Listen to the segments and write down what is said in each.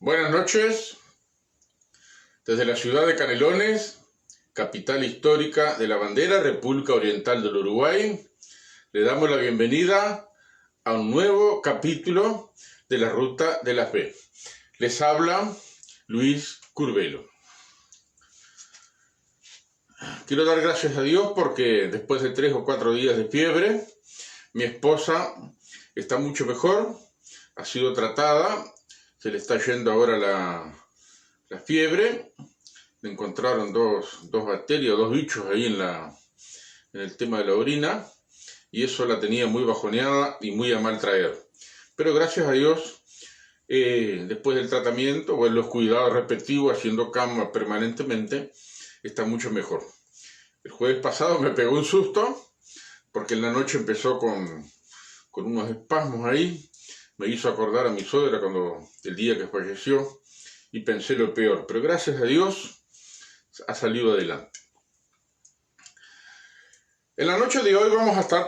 Buenas noches, desde la ciudad de Canelones, capital histórica de la bandera, República Oriental del Uruguay, le damos la bienvenida a un nuevo capítulo de la Ruta de la Fe. Les habla Luis Curvelo. Quiero dar gracias a Dios porque después de 3 o 4 días de fiebre, mi esposa está mucho mejor, ha sido tratada, se le está yendo ahora la fiebre. Le encontraron dos bacterias, 2 bichos ahí en el tema de la orina, y eso la tenía muy bajoneada y muy a mal traer. Pero gracias a Dios, después del tratamiento o en los cuidados respectivos, haciendo cama permanentemente, está mucho mejor. El jueves pasado me pegó un susto, porque en la noche empezó con unos espasmos ahí. Me hizo acordar a mi suegra el día que falleció, y pensé lo peor, pero gracias a Dios ha salido adelante. En la noche de hoy vamos a estar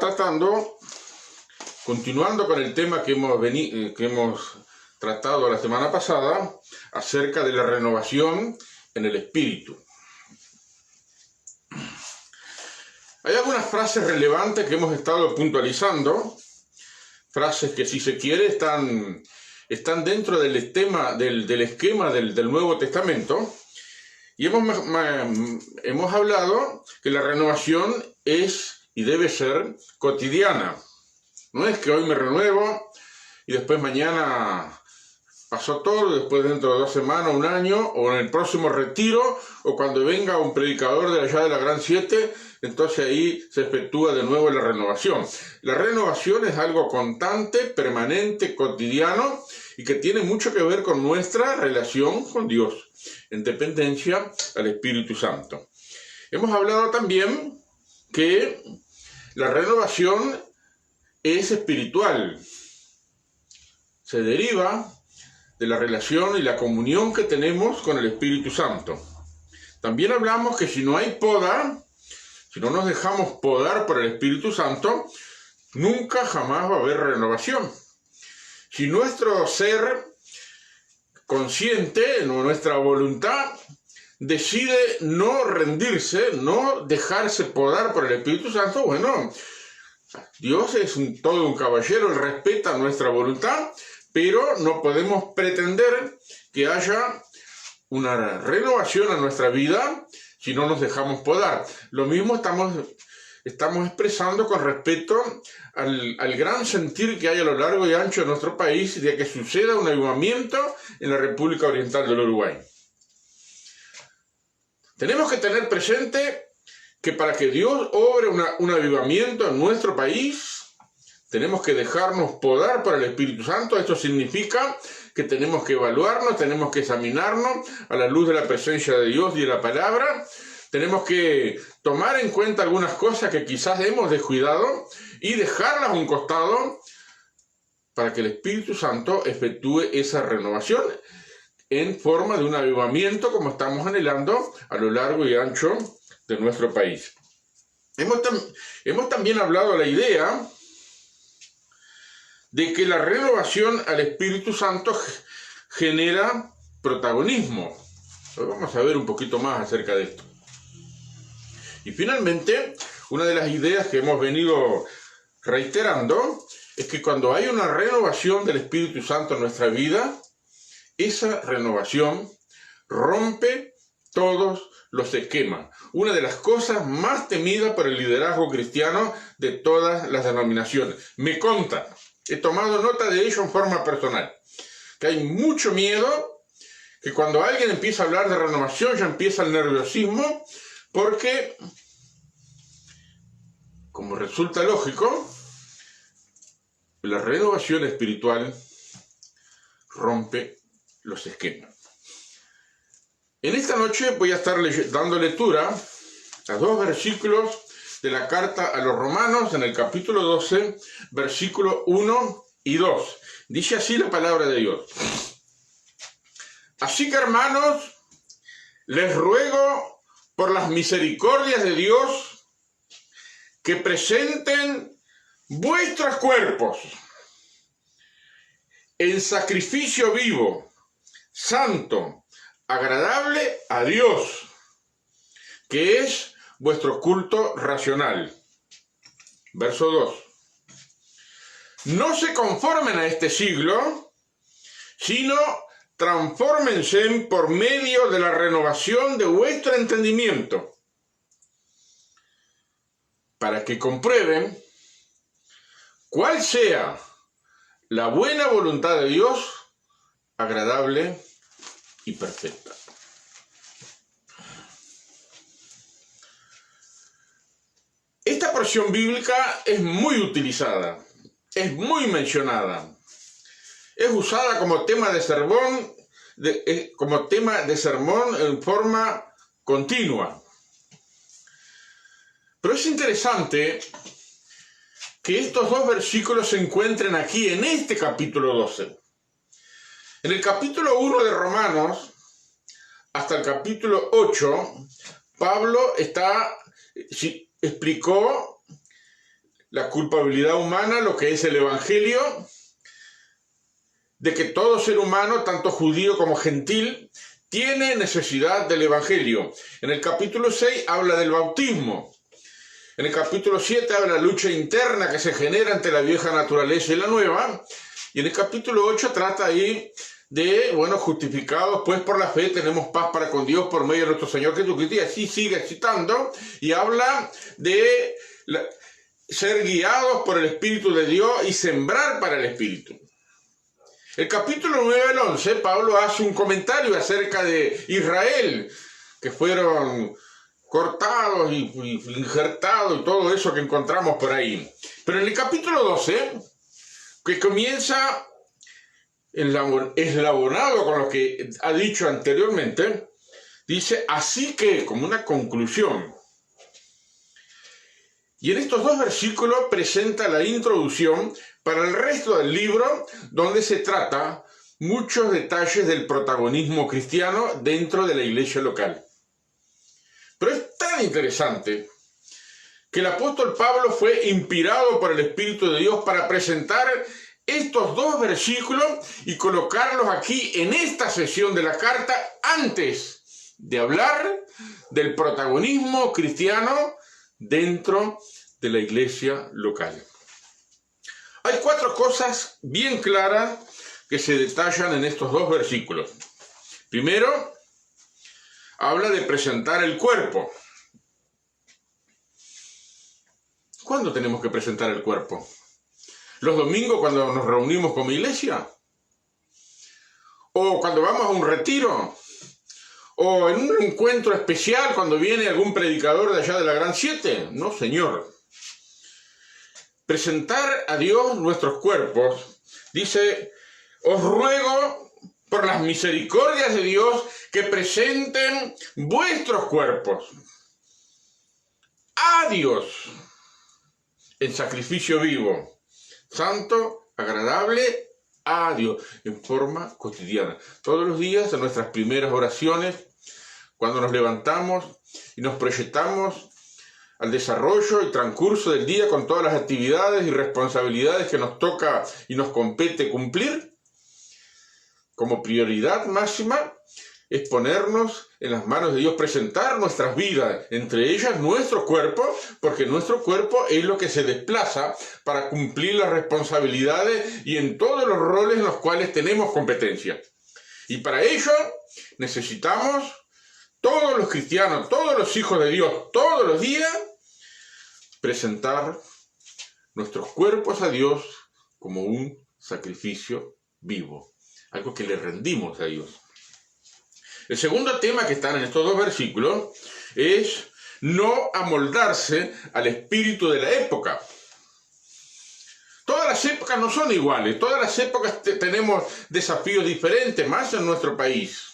continuando con el tema que hemos tratado la semana pasada, acerca de la renovación en el espíritu. Hay algunas frases relevantes que hemos estado puntualizando, frases que, si se quiere, están dentro del esquema del Nuevo Testamento, y hemos hablado que la renovación es y debe ser cotidiana. No es que hoy me renuevo y después mañana pasó todo, después dentro de 2 semanas, 1 año, o en el próximo retiro, o cuando venga un predicador de allá de la Gran 7, entonces ahí se efectúa de nuevo la renovación. La renovación es algo constante, permanente, cotidiano, y que tiene mucho que ver con nuestra relación con Dios, en dependencia al Espíritu Santo. Hemos hablado también que la renovación es espiritual, se deriva de la relación y la comunión que tenemos con el Espíritu Santo. También hablamos que si no hay poda, si no nos dejamos podar por el Espíritu Santo, nunca jamás va a haber renovación. Si nuestro ser consciente, nuestra voluntad, decide no rendirse, no dejarse podar por el Espíritu Santo, bueno, Dios es todo un caballero, Él respeta nuestra voluntad, pero no podemos pretender que haya una renovación a nuestra vida si no nos dejamos podar. Lo mismo estamos expresando con respecto al gran sentir que hay a lo largo y ancho de nuestro país de que suceda un avivamiento en la República Oriental del Uruguay. Tenemos que tener presente que para que Dios obre un avivamiento en nuestro país, tenemos que dejarnos podar por el Espíritu Santo. Esto significa que tenemos que evaluarnos, tenemos que examinarnos a la luz de la presencia de Dios y de la palabra. Tenemos que tomar en cuenta algunas cosas que quizás hemos descuidado y dejarlas a un costado para que el Espíritu Santo efectúe esa renovación en forma de un avivamiento como estamos anhelando a lo largo y ancho de nuestro país. Hemos también hablado de la idea de que la renovación al Espíritu Santo genera protagonismo. Hoy vamos a ver un poquito más acerca de esto. Y finalmente, una de las ideas que hemos venido reiterando es que cuando hay una renovación del Espíritu Santo en nuestra vida, esa renovación rompe todos los esquemas. Una de las cosas más temidas por el liderazgo cristiano de todas las denominaciones. Me consta, he tomado nota de ello en forma personal, que hay mucho miedo, que cuando alguien empieza a hablar de renovación ya empieza el nerviosismo, porque, como resulta lógico, la renovación espiritual rompe los esquemas. En esta noche voy a estar dando lectura a 2 versículos de la carta a los Romanos, en el capítulo 12, versículo 1 y 2. Dice así la palabra de Dios. Así que, hermanos, les ruego por las misericordias de Dios que presenten vuestros cuerpos en sacrificio vivo, santo, agradable a Dios, que es vuestro culto racional. Verso 2. No se conformen a este siglo, sino transfórmense por medio de la renovación de vuestro entendimiento, para que comprueben cuál sea la buena voluntad de Dios, agradable y perfecta. Esta porción bíblica es muy utilizada, es muy mencionada, es usada como tema de sermón, en forma continua. Pero es interesante que estos dos versículos se encuentren aquí en este capítulo 12. En el capítulo 1 de Romanos hasta el capítulo 8, Pablo explicó la culpabilidad humana, lo que es el Evangelio, de que todo ser humano, tanto judío como gentil, tiene necesidad del Evangelio. En el capítulo 6 habla del bautismo. En el capítulo 7 habla de la lucha interna que se genera entre la vieja naturaleza y la nueva. Y en el capítulo 8 trata ahí de, justificados pues por la fe tenemos paz para con Dios por medio de nuestro Señor Jesucristo. Y así sigue citando y habla de ser guiados por el Espíritu de Dios y sembrar para el Espíritu. El capítulo 9 al 11, Pablo hace un comentario acerca de Israel, que fueron cortados y injertados y todo eso que encontramos por ahí. Pero en el capítulo 12, que comienza eslabonado con lo que ha dicho anteriormente, dice, así que, como una conclusión. Y en estos dos versículos presenta la introducción para el resto del libro, donde se trata muchos detalles del protagonismo cristiano dentro de la iglesia local. Pero es tan interesante que el apóstol Pablo fue inspirado por el Espíritu de Dios para presentar estos dos versículos y colocarlos aquí en esta sesión de la carta antes de hablar del protagonismo cristiano dentro de la iglesia local. Hay 4 cosas bien claras que se detallan en estos dos versículos. Primero, habla de presentar el cuerpo. ¿Cuándo tenemos que presentar el cuerpo? ¿Los domingos cuando nos reunimos como iglesia? ¿O cuando vamos a un retiro? ¿O en un encuentro especial cuando viene algún predicador de allá de la Gran 7? No, señor. Presentar a Dios nuestros cuerpos, dice, os ruego por las misericordias de Dios que presenten vuestros cuerpos a Dios en sacrificio vivo, santo, agradable a Dios, en forma cotidiana. Todos los días, en nuestras primeras oraciones, cuando nos levantamos y nos proyectamos al desarrollo y transcurso del día con todas las actividades y responsabilidades que nos toca y nos compete cumplir, como prioridad máxima es ponernos en las manos de Dios, presentar nuestras vidas, entre ellas nuestro cuerpo, porque nuestro cuerpo es lo que se desplaza para cumplir las responsabilidades y en todos los roles en los cuales tenemos competencia. Y para ello necesitamos, todos los cristianos, todos los hijos de Dios, todos los días, presentar nuestros cuerpos a Dios como un sacrificio vivo, algo que le rendimos a Dios. El segundo tema que está en estos dos versículos es no amoldarse al espíritu de la época. Todas las épocas no son iguales, todas las épocas tenemos desafíos diferentes, más en nuestro país,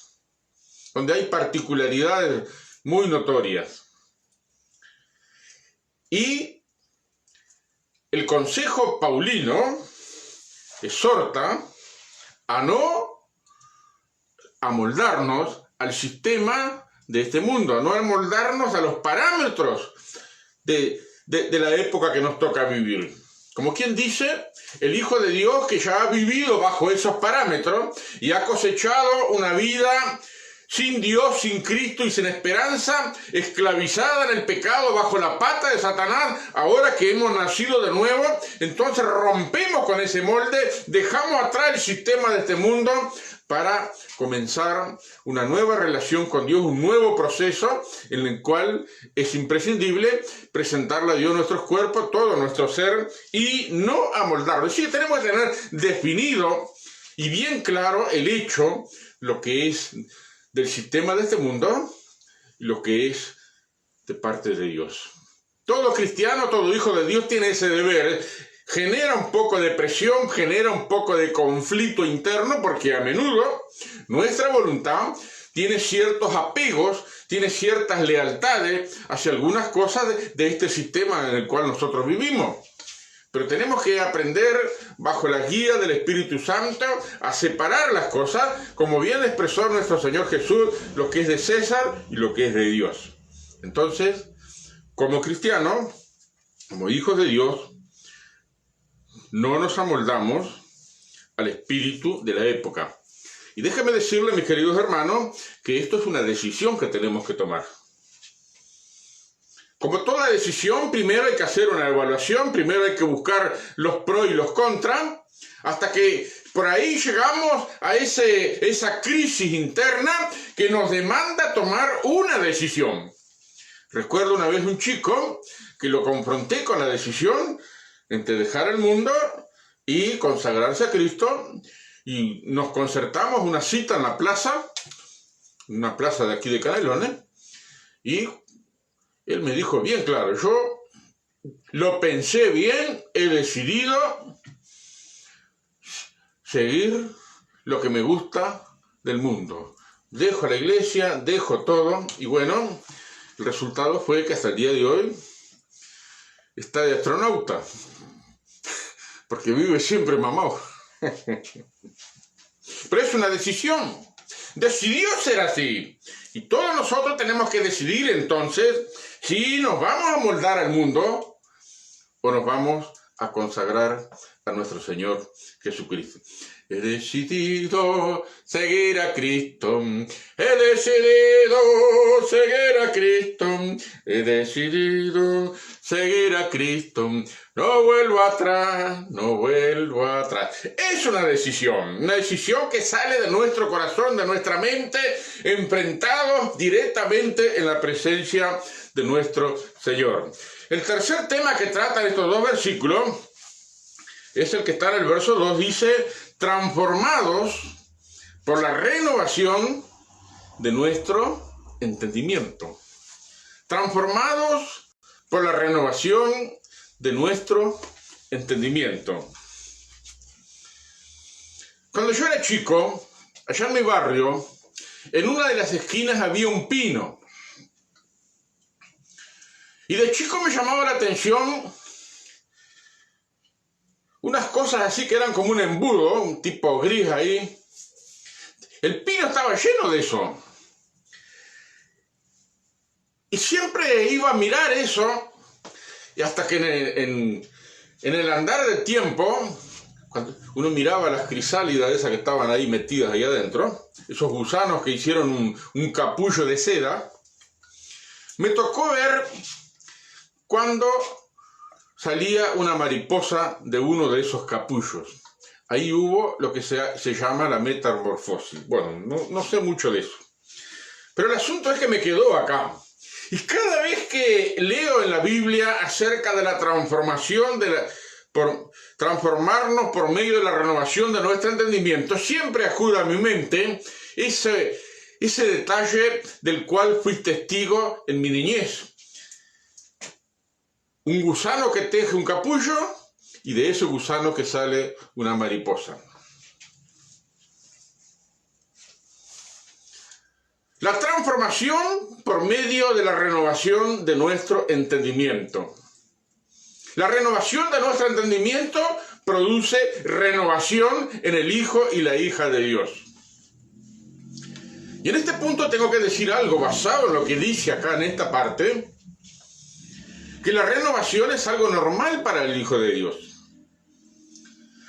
donde hay particularidades muy notorias. Y el consejo paulino exhorta a no amoldarnos al sistema de este mundo, a no amoldarnos a los parámetros de la época que nos toca vivir. Como quien dice, el Hijo de Dios que ya ha vivido bajo esos parámetros y ha cosechado una vida sin Dios, sin Cristo y sin esperanza, esclavizada en el pecado bajo la pata de Satanás, ahora que hemos nacido de nuevo, entonces rompemos con ese molde, dejamos atrás el sistema de este mundo para comenzar una nueva relación con Dios, un nuevo proceso en el cual es imprescindible presentarle a Dios nuestros cuerpos, todo nuestro ser y no amoldarlo. Es decir, tenemos que tener definido y bien claro el hecho, lo que es del sistema de este mundo y lo que es de parte de Dios. Todo cristiano, todo hijo de Dios tiene ese deber. Genera un poco de presión, genera un poco de conflicto interno, porque a menudo nuestra voluntad tiene ciertos apegos, tiene ciertas lealtades hacia algunas cosas de este sistema en el cual nosotros vivimos. Pero tenemos que aprender, bajo la guía del Espíritu Santo, a separar las cosas, como bien expresó nuestro Señor Jesús, lo que es de César y lo que es de Dios. Entonces, como cristianos, como hijos de Dios, no nos amoldamos al espíritu de la época. Y déjame decirle, mis queridos hermanos, que esto es una decisión que tenemos que tomar. Como toda decisión, primero hay que hacer una evaluación, primero hay que buscar los pros y los contras, hasta que por ahí llegamos a esa crisis interna que nos demanda tomar una decisión. Recuerdo una vez un chico que lo confronté con la decisión entre dejar el mundo y consagrarse a Cristo, y nos concertamos una cita en la plaza, una plaza de aquí de Canelones, y él me dijo bien claro, yo lo pensé bien, he decidido seguir lo que me gusta del mundo. Dejo la iglesia, dejo todo, y bueno, el resultado fue que hasta el día de hoy está de astronauta, porque vive siempre mamado. Pero es una decisión. Decidió ser así. Y todos nosotros tenemos que decidir entonces si nos vamos a moldar al mundo o nos vamos a consagrar a nuestro Señor Jesucristo. He decidido seguir a Cristo, he decidido seguir a Cristo, he decidido seguir a Cristo, no vuelvo atrás, no vuelvo atrás. Es una decisión que sale de nuestro corazón, de nuestra mente, enfrentados directamente en la presencia de nuestro Señor. El tercer tema que tratan estos dos versículos es el que está en el verso 2, dice: transformados por la renovación de nuestro entendimiento. Transformados por la renovación de nuestro entendimiento. Cuando yo era chico, allá en mi barrio, en una de las esquinas había un pino. Y de chico me llamaba la atención unas cosas así que eran como un embudo, un tipo gris ahí. El pino estaba lleno de eso. Y siempre iba a mirar eso, y hasta que en el andar del tiempo, cuando uno miraba las crisálidas esas que estaban ahí metidas ahí adentro, esos gusanos que hicieron un capullo de seda, me tocó ver cuando salía una mariposa de uno de esos capullos. Ahí hubo lo que se llama la metamorfosis. Bueno, no sé mucho de eso. Pero el asunto es que me quedó acá. Y cada vez que leo en la Biblia acerca de la transformación, por transformarnos por medio de la renovación de nuestro entendimiento, siempre acude a mi mente ese detalle del cual fui testigo en mi niñez. Un gusano que teje un capullo y de ese gusano que sale una mariposa. La transformación por medio de la renovación de nuestro entendimiento. La renovación de nuestro entendimiento produce renovación en el Hijo y la hija de Dios. Y en este punto tengo que decir algo basado en lo que dice acá en esta parte, que la renovación es algo normal para el Hijo de Dios.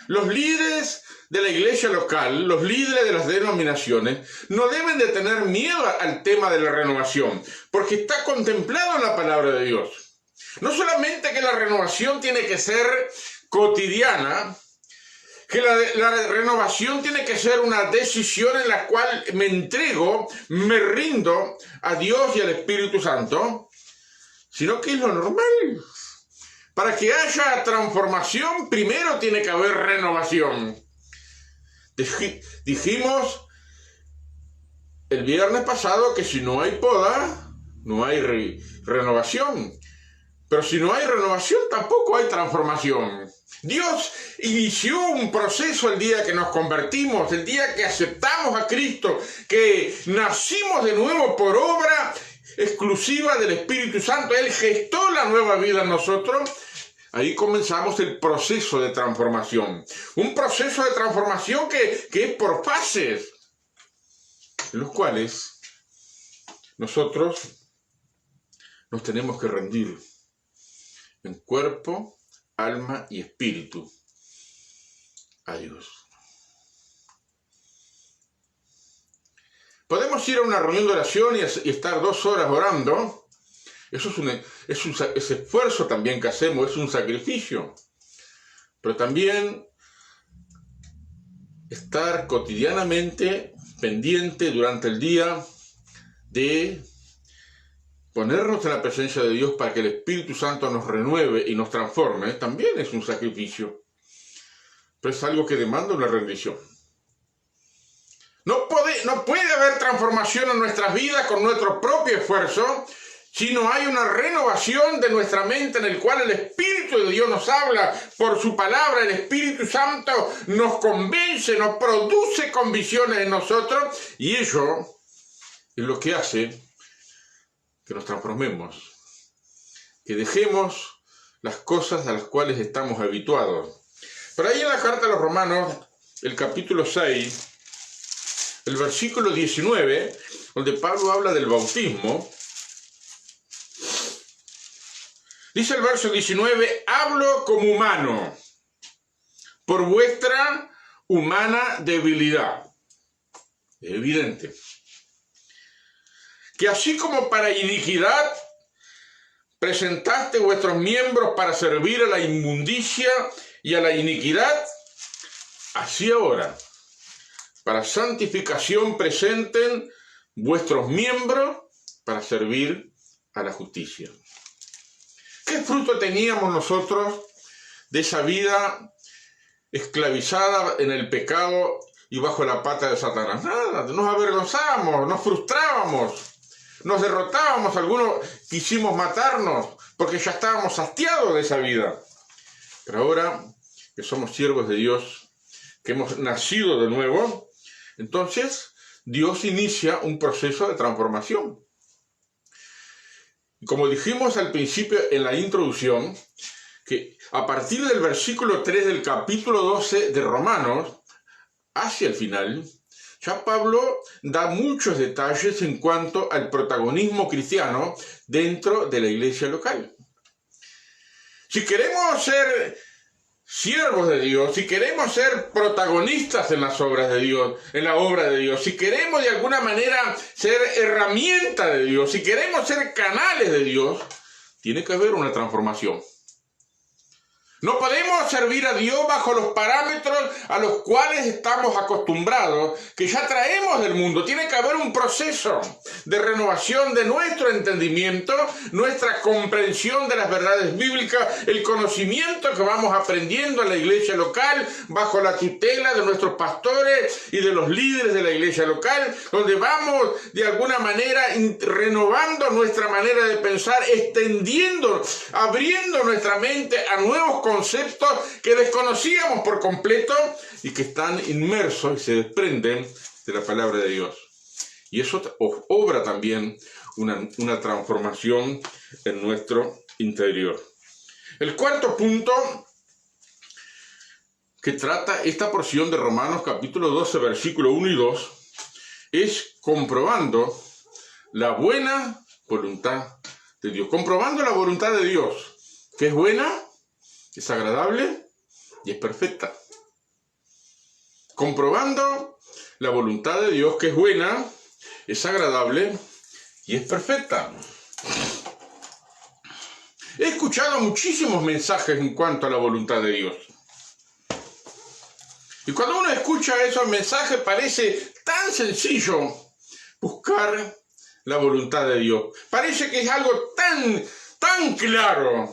Los líderes de la iglesia local, los líderes de las denominaciones, no deben de tener miedo al tema de la renovación, porque está contemplado en la palabra de Dios. No solamente que la renovación tiene que ser cotidiana, que la renovación tiene que ser una decisión en la cual me entrego, me rindo a Dios y al Espíritu Santo, sino que es lo normal. Para que haya transformación, primero tiene que haber renovación. Dijimos el viernes pasado que si no hay poda, no hay renovación. Pero si no hay renovación, tampoco hay transformación. Dios inició un proceso el día que nos convertimos, el día que aceptamos a Cristo, que nacimos de nuevo por obra exclusiva del Espíritu Santo. Él gestó la nueva vida en nosotros. Ahí comenzamos el proceso de transformación. Un proceso de transformación que es por fases, en los cuales nosotros nos tenemos que rendir en cuerpo, alma y espíritu a Dios. Podemos ir a una reunión de oración y estar 2 horas orando. Eso es esfuerzo también que hacemos, es un sacrificio. Pero también estar cotidianamente pendiente durante el día de ponernos en la presencia de Dios para que el Espíritu Santo nos renueve y nos transforme, también es un sacrificio. Pero es algo que demanda una rendición. No puede haber transformación en nuestras vidas con nuestro propio esfuerzo, si no hay una renovación de nuestra mente en el cual el Espíritu de Dios nos habla por su palabra. El Espíritu Santo nos convence, nos produce convicciones en nosotros, y ello es lo que hace que nos transformemos, que dejemos las cosas a las cuales estamos habituados. Pero ahí en la carta a los Romanos, el capítulo 6, el versículo 19, donde Pablo habla del bautismo, dice el verso 19, hablo como humano, por vuestra humana debilidad. Es evidente que así como para iniquidad presentaste vuestros miembros para servir a la inmundicia y a la iniquidad, así ahora, para santificación presenten vuestros miembros para servir a la justicia. ¿Qué fruto teníamos nosotros de esa vida esclavizada en el pecado y bajo la pata de Satanás? Nada, nos avergonzábamos, nos frustrábamos, nos derrotábamos, algunos quisimos matarnos porque ya estábamos hastiados de esa vida. Pero ahora que somos siervos de Dios, que hemos nacido de nuevo, entonces Dios inicia un proceso de transformación. Como dijimos al principio en la introducción, que a partir del versículo 3 del capítulo 12 de Romanos, hacia el final, ya Pablo da muchos detalles en cuanto al protagonismo cristiano dentro de la iglesia local. Si queremos ser siervos de Dios, si queremos ser protagonistas en las obras de Dios, en la obra de Dios, si queremos de alguna manera ser herramienta de Dios, si queremos ser canales de Dios, tiene que haber una transformación. No podemos servir a Dios bajo los parámetros a los cuales estamos acostumbrados, que ya traemos del mundo. Tiene que haber un proceso de renovación de nuestro entendimiento, nuestra comprensión de las verdades bíblicas, el conocimiento que vamos aprendiendo en la iglesia local, bajo la tutela de nuestros pastores y de los líderes de la iglesia local, donde vamos de alguna manera renovando nuestra manera de pensar, extendiendo, abriendo nuestra mente a nuevos conceptos que desconocíamos por completo y que están inmersos y se desprenden de la palabra de Dios. Y eso obra también una transformación en nuestro interior. El cuarto punto que trata esta porción de Romanos capítulo 12, versículo 1 y 2, es comprobando la buena voluntad de Dios. Comprobando la voluntad de Dios, que es buena, es agradable y es perfecta. comprobando la voluntad de Dios, que es buena, es agradable y es perfecta. He escuchado muchísimos mensajes en cuanto a la voluntad de Dios. Y cuando uno escucha esos mensajes parece tan sencillo buscar la voluntad de Dios. Parece que es algo tan claro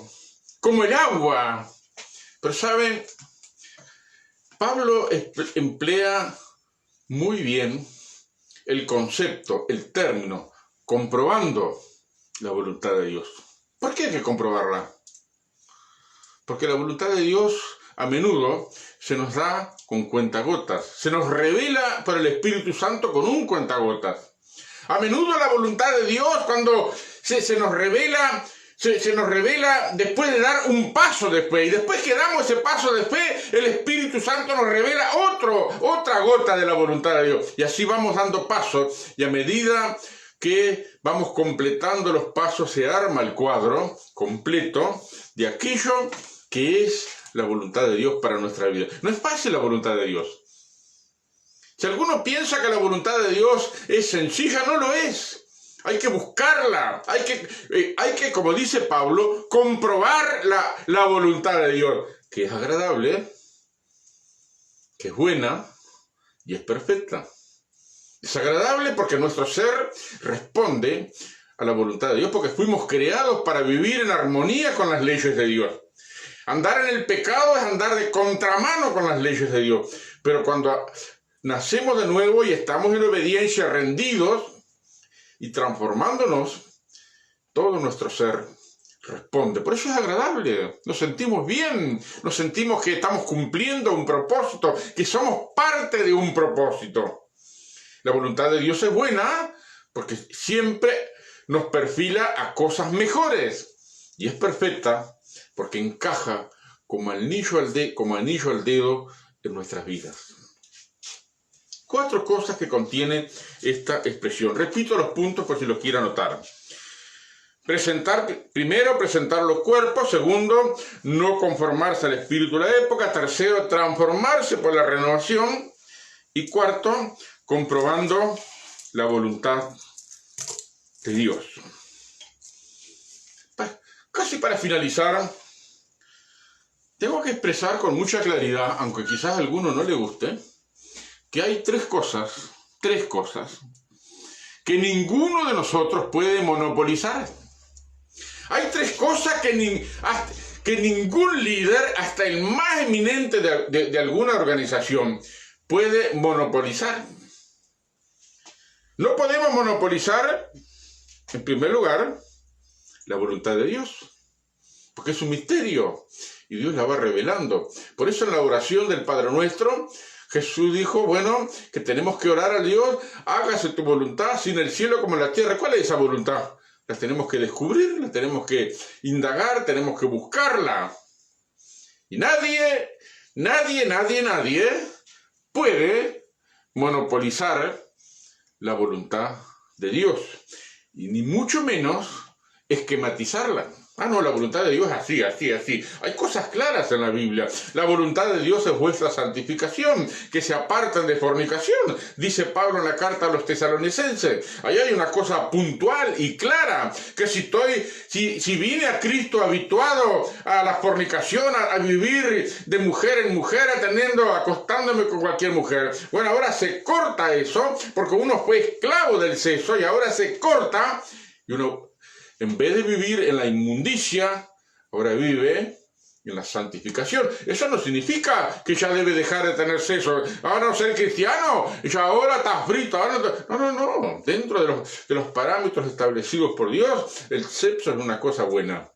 como el agua. Pero ¿saben? Pablo emplea muy bien el concepto, el término, comprobando la voluntad de Dios. ¿Por qué hay que comprobarla? Porque la voluntad de Dios a menudo se nos da con cuentagotas, se nos revela por el Espíritu Santo con un cuentagotas. A menudo la voluntad de Dios, cuando se nos revela después de dar un paso de fe, y después que damos ese paso de fe, el Espíritu Santo nos revela otra gota de la voluntad de Dios. Y así vamos dando pasos, y a medida que vamos completando los pasos se arma el cuadro completo de aquello que es la voluntad de Dios para nuestra vida. No es fácil la voluntad de Dios. Si alguno piensa que la voluntad de Dios es sencilla, no lo es. Hay que buscarla, hay que, como dice Pablo, comprobar la voluntad de Dios, que es agradable, que es buena y es perfecta. Es agradable porque nuestro ser responde a la voluntad de Dios, porque fuimos creados para vivir en armonía con las leyes de Dios. Andar en el pecado es andar de contramano con las leyes de Dios. Pero cuando nacemos de nuevo y estamos en obediencia, rendidos y transformándonos, todo nuestro ser responde. Por eso es agradable, nos sentimos bien, nos sentimos que estamos cumpliendo un propósito, que somos parte de un propósito. La voluntad de Dios es buena porque siempre nos perfila a cosas mejores, y es perfecta porque encaja como anillo al dedo en nuestras vidas. 4 cosas que contiene esta expresión. Repito los puntos por si los quiere anotar. Primero, presentar los cuerpos. Segundo, no conformarse al espíritu de la época. Tercero, transformarse por la renovación. Y cuarto, comprobando la voluntad de Dios. Casi para finalizar, tengo que expresar con mucha claridad, aunque quizás a alguno no le guste, que hay tres cosas que ninguno de nosotros puede monopolizar. Hay 3 cosas que ningún líder, hasta el más eminente de alguna organización, puede monopolizar. No podemos monopolizar, en primer lugar, la voluntad de Dios, porque es un misterio y Dios la va revelando. Por eso en la oración del Padre Nuestro, Jesús dijo, bueno, que tenemos que orar a Dios, hágase tu voluntad, así en el cielo como en la tierra. ¿Cuál es esa voluntad? La tenemos que descubrir, la tenemos que indagar, tenemos que buscarla. Y nadie puede monopolizar la voluntad de Dios, y ni mucho menos esquematizarla. No, la voluntad de Dios es así. Hay cosas claras en la Biblia. La voluntad de Dios es vuestra santificación, que se aparten de fornicación, dice Pablo en la carta a los tesalonicenses. Ahí hay una cosa puntual y clara, que si vine a Cristo habituado a la fornicación, a vivir de mujer en mujer, acostándome con cualquier mujer. Bueno, ahora se corta eso, porque uno fue esclavo del sexo y ahora se corta, y uno, en vez de vivir en la inmundicia, ahora vive en la santificación. Eso no significa que ya debe dejar de tener sexo. Ahora no ser cristiano, ya ahora está frito. No. Dentro de los parámetros establecidos por Dios, el sexo es una cosa buena.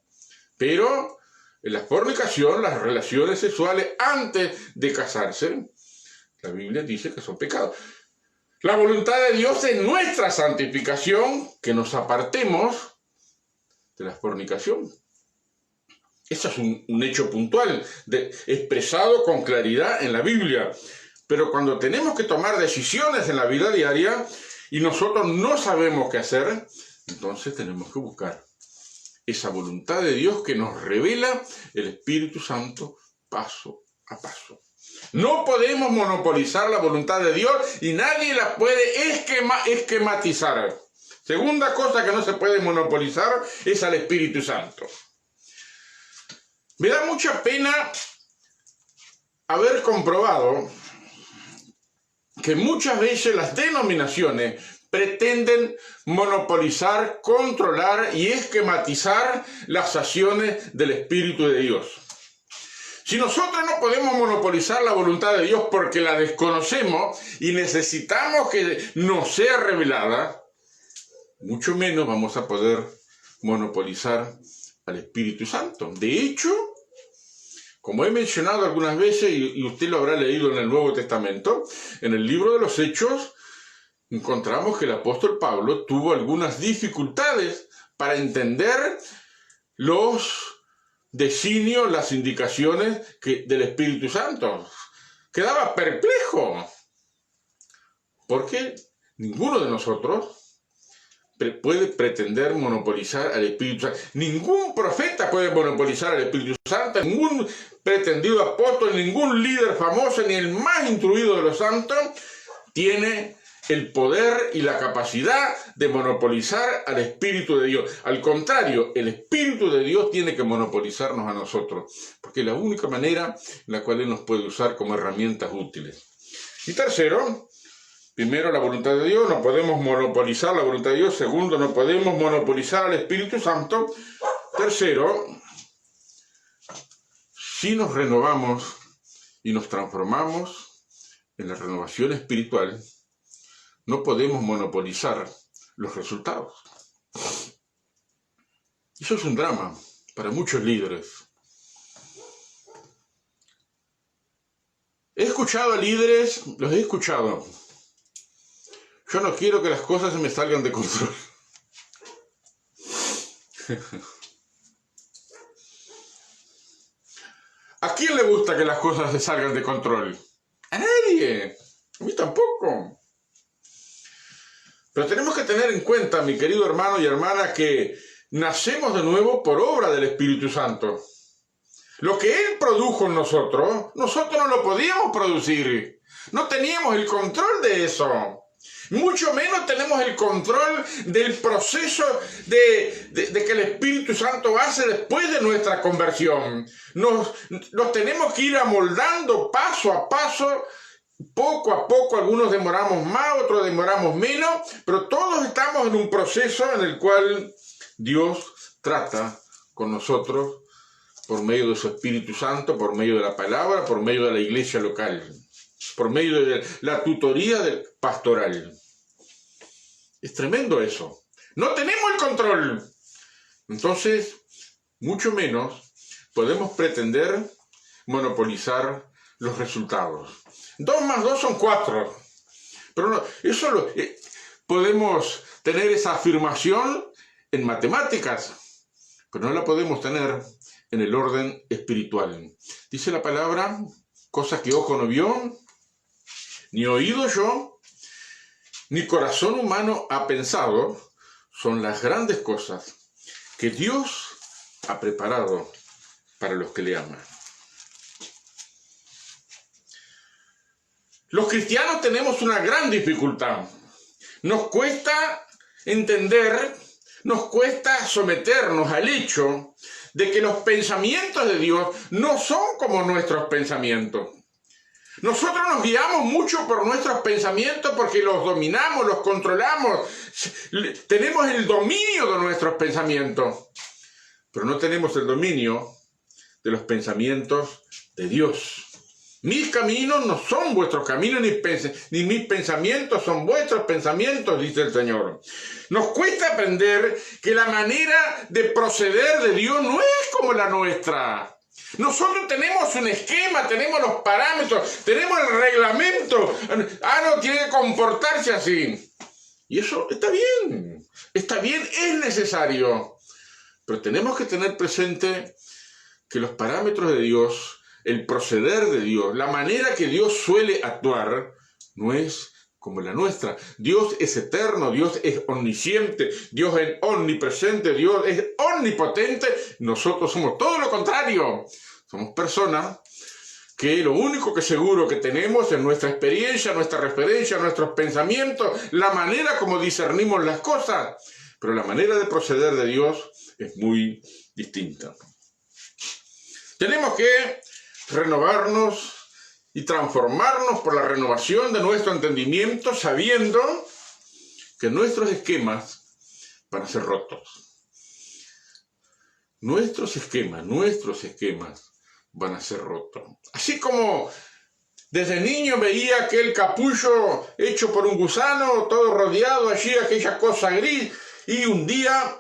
Pero en la fornicación, las relaciones sexuales antes de casarse, la Biblia dice que son pecados. La voluntad de Dios es nuestra santificación, que nos apartemos de la fornicación. Eso es un hecho puntual, expresado con claridad en la Biblia. Pero cuando tenemos que tomar decisiones en la vida diaria y nosotros no sabemos qué hacer, entonces tenemos que buscar esa voluntad de Dios que nos revela el Espíritu Santo paso a paso. No podemos monopolizar la voluntad de Dios y nadie la puede esquematizar. Segunda cosa que no se puede monopolizar es al Espíritu Santo. Me da mucha pena haber comprobado que muchas veces las denominaciones pretenden monopolizar, controlar y esquematizar las acciones del Espíritu de Dios. Si nosotros no podemos monopolizar la voluntad de Dios porque la desconocemos y necesitamos que nos sea revelada, mucho menos vamos a poder monopolizar al Espíritu Santo. De hecho, como he mencionado algunas veces, y usted lo habrá leído en el Nuevo Testamento, en el libro de los Hechos, encontramos que el apóstol Pablo tuvo algunas dificultades para entender los designios, las indicaciones del Espíritu Santo. Quedaba perplejo, porque ninguno de nosotros puede pretender monopolizar al Espíritu Santo. Ningún profeta puede monopolizar al Espíritu Santo, ningún pretendido apóstol, ningún líder famoso, ni el más instruido de los santos tiene el poder y la capacidad de monopolizar al Espíritu de Dios. Al contrario, el Espíritu de Dios tiene que monopolizarnos a nosotros, porque es la única manera en la cual Él nos puede usar como herramientas útiles. Y tercero, primero, la voluntad de Dios, no podemos monopolizar la voluntad de Dios. Segundo, no podemos monopolizar al Espíritu Santo. Tercero, si nos renovamos y nos transformamos en la renovación espiritual, no podemos monopolizar los resultados. Eso es un drama para muchos líderes. He escuchado a líderes, los he escuchado. Yo no quiero que las cosas se me salgan de control. ¿A quién le gusta que las cosas se salgan de control? A nadie. A mí tampoco. Pero tenemos que tener en cuenta, mi querido hermano y hermana, que nacemos de nuevo por obra del Espíritu Santo. Lo que Él produjo en nosotros no lo podíamos producir. No teníamos el control de eso. Mucho menos tenemos el control del proceso de que el Espíritu Santo hace después de nuestra conversión. Nos tenemos que ir amoldando paso a paso, poco a poco. Algunos demoramos más, otros demoramos menos, pero todos estamos en un proceso en el cual Dios trata con nosotros por medio de su Espíritu Santo, por medio de la palabra, por medio de la iglesia local, por medio de la tutoría pastoral. Es tremendo eso. No tenemos el control. Entonces, mucho menos podemos pretender monopolizar los resultados. 2 más 2 son 4. Pero no, podemos tener esa afirmación en matemáticas, pero no la podemos tener en el orden espiritual. Dice la palabra, cosas que ojo no vio, ni oído oyó, ni corazón humano ha pensado, son las grandes cosas que Dios ha preparado para los que le aman. Los cristianos tenemos una gran dificultad. Nos cuesta entender, nos cuesta someternos al hecho de que los pensamientos de Dios no son como nuestros pensamientos. Nosotros nos guiamos mucho por nuestros pensamientos porque los dominamos, los controlamos, tenemos el dominio de nuestros pensamientos, pero no tenemos el dominio de los pensamientos de Dios. Mis caminos no son vuestros caminos, ni mis pensamientos son vuestros pensamientos, dice el Señor. Nos cuesta aprender que la manera de proceder de Dios no es como la nuestra. Nosotros tenemos un esquema, tenemos los parámetros, tenemos el reglamento. No tiene que comportarse así. Y eso está bien, es necesario. Pero tenemos que tener presente que los parámetros de Dios, el proceder de Dios, la manera que Dios suele actuar, no es como la nuestra. Dios es eterno, Dios es omnisciente, Dios es omnipresente, Dios es omnipotente. Nosotros somos todo lo contrario. Somos personas que lo único que seguro que tenemos es nuestra experiencia, nuestra referencia, nuestros pensamientos, la manera como discernimos las cosas, pero la manera de proceder de Dios es muy distinta. Tenemos que renovarnos y transformarnos por la renovación de nuestro entendimiento, sabiendo que nuestros esquemas van a ser rotos. Nuestros esquemas van a ser rotos. Así como desde niño veía aquel capullo hecho por un gusano, todo rodeado allí, aquella cosa gris, y un día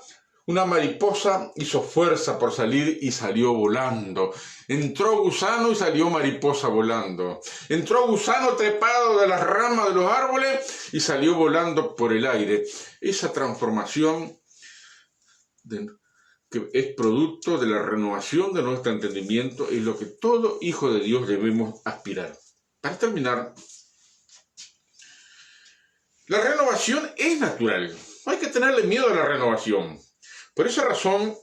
una mariposa hizo fuerza por salir y salió volando. Entró gusano y salió mariposa volando. Entró gusano trepado de las ramas de los árboles y salió volando por el aire. Esa transformación que es producto de la renovación de nuestro entendimiento es lo que todo hijo de Dios debemos aspirar. Para terminar, la renovación es natural. No hay que tenerle miedo a la renovación. Por esa razón,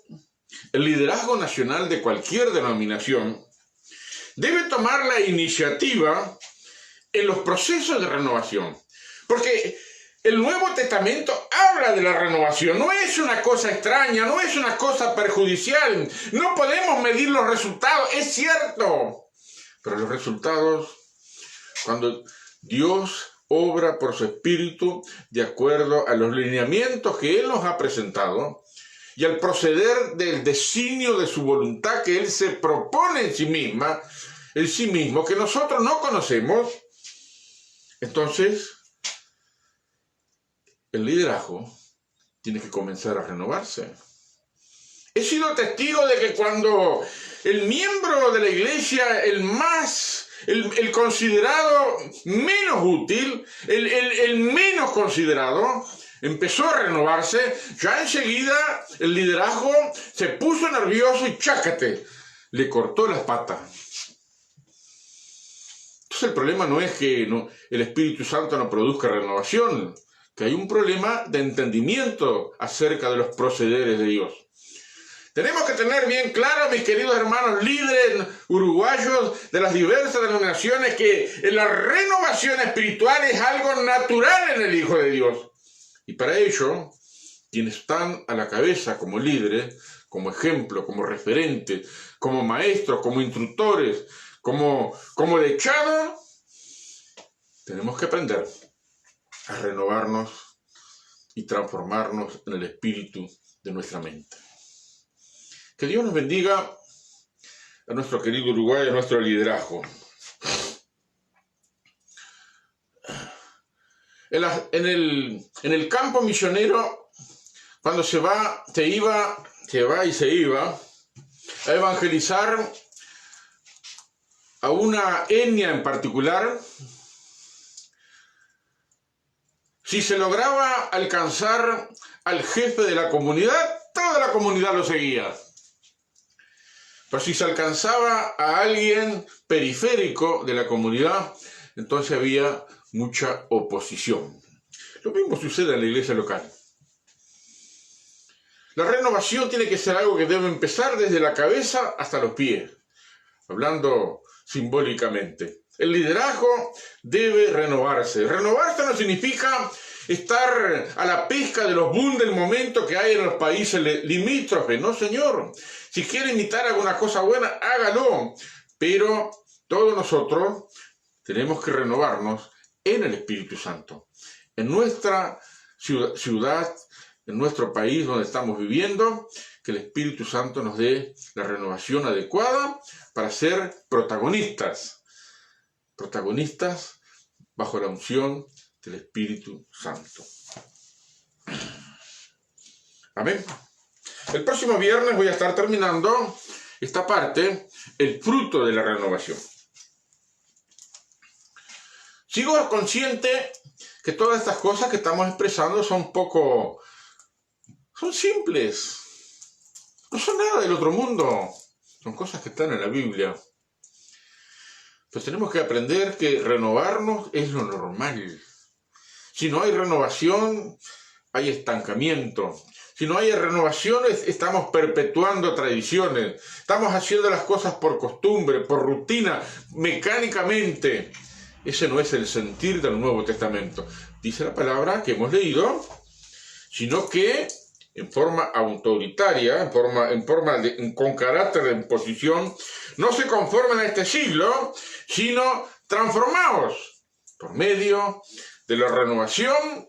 el liderazgo nacional de cualquier denominación debe tomar la iniciativa en los procesos de renovación. Porque el Nuevo Testamento habla de la renovación. No es una cosa extraña, no es una cosa perjudicial. No podemos medir los resultados, es cierto. Pero los resultados, cuando Dios obra por su Espíritu de acuerdo a los lineamientos que Él nos ha presentado, y al proceder del designio de su voluntad que Él se propone en sí mismo, que nosotros no conocemos, entonces el liderazgo tiene que comenzar a renovarse. He sido testigo de que cuando el miembro de la iglesia, el considerado menos útil, el menos considerado, empezó a renovarse, ya enseguida el liderazgo se puso nervioso y chácate, le cortó las patas. Entonces el problema no es que el Espíritu Santo no produzca renovación, que hay un problema de entendimiento acerca de los procederes de Dios. Tenemos que tener bien claro, mis queridos hermanos líderes uruguayos de las diversas denominaciones, que la renovación espiritual es algo natural en el Hijo de Dios. Y para ello, quienes están a la cabeza como líderes, como ejemplo, como referentes, como maestros, como instructores, como lechados, tenemos que aprender a renovarnos y transformarnos en el espíritu de nuestra mente. Que Dios nos bendiga a nuestro querido Uruguay, a nuestro liderazgo. En el campo misionero, cuando se iba a evangelizar a una etnia en particular, si se lograba alcanzar al jefe de la comunidad, toda la comunidad lo seguía. Pero si se alcanzaba a alguien periférico de la comunidad, entonces había mucha oposición. Lo mismo sucede en la iglesia local. La renovación tiene que ser algo que debe empezar desde la cabeza hasta los pies, hablando simbólicamente. El liderazgo debe renovarse. Renovarse no significa estar a la pesca de los boom del momento que hay en los países limítrofes. No, señor. Si quiere imitar alguna cosa buena, hágalo. Pero todos nosotros tenemos que renovarnos en el Espíritu Santo. En nuestra ciudad, en nuestro país donde estamos viviendo, que el Espíritu Santo nos dé la renovación adecuada para ser protagonistas bajo la unción del Espíritu Santo. Amén. El próximo viernes voy a estar terminando esta parte, el fruto de la renovación. Sigo consciente que todas estas cosas que estamos expresando son simples. No son nada del otro mundo. Son cosas que están en la Biblia. Pues tenemos que aprender que renovarnos es lo normal. Si no hay renovación, hay estancamiento. Si no hay renovaciones, estamos perpetuando tradiciones, estamos haciendo las cosas por costumbre, por rutina, mecánicamente. Ese no es el sentir del Nuevo Testamento. Dice la palabra que hemos leído, sino que en forma autoritaria, con carácter de imposición, no se conformen a este siglo, sino transformaos por medio de la renovación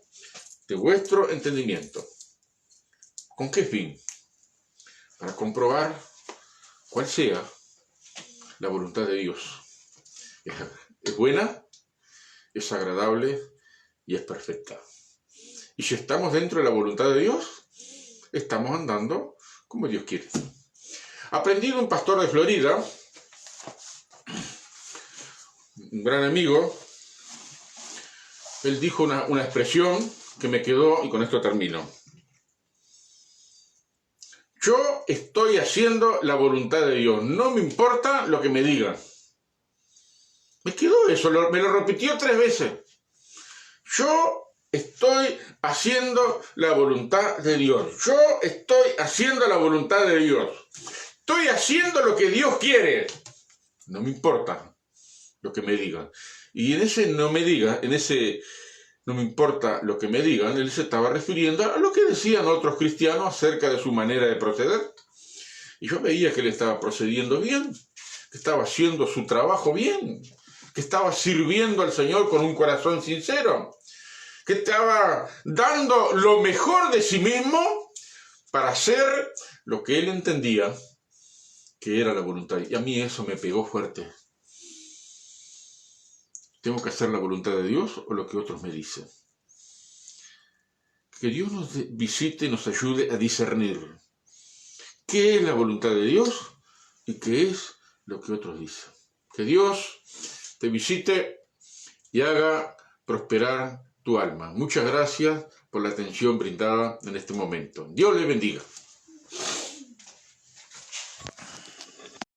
de vuestro entendimiento. ¿Con qué fin? Para comprobar cuál sea la voluntad de Dios. Es buena, es agradable y es perfecta. Y si estamos dentro de la voluntad de Dios, estamos andando como Dios quiere. Aprendí de un pastor de Florida, un gran amigo. Él dijo una expresión que me quedó, y con esto termino. Yo estoy haciendo la voluntad de Dios, no me importa lo que me digan. Me quedó eso, me lo repitió 3 veces. Yo estoy haciendo la voluntad de Dios. Yo estoy haciendo la voluntad de Dios. Estoy haciendo lo que Dios quiere. No me importa lo que me digan. Y en ese no me importa lo que me digan, él se estaba refiriendo a lo que decían otros cristianos acerca de su manera de proceder. Y yo veía que él estaba procediendo bien, que estaba haciendo su trabajo bien, que estaba sirviendo al Señor con un corazón sincero, que estaba dando lo mejor de sí mismo para hacer lo que él entendía que era la voluntad. Y a mí eso me pegó fuerte. ¿Tengo que hacer la voluntad de Dios o lo que otros me dicen? Que Dios nos visite y nos ayude a discernir qué es la voluntad de Dios y qué es lo que otros dicen. Que Dios te visite y haga prosperar tu alma. Muchas gracias por la atención brindada en este momento. Dios le bendiga.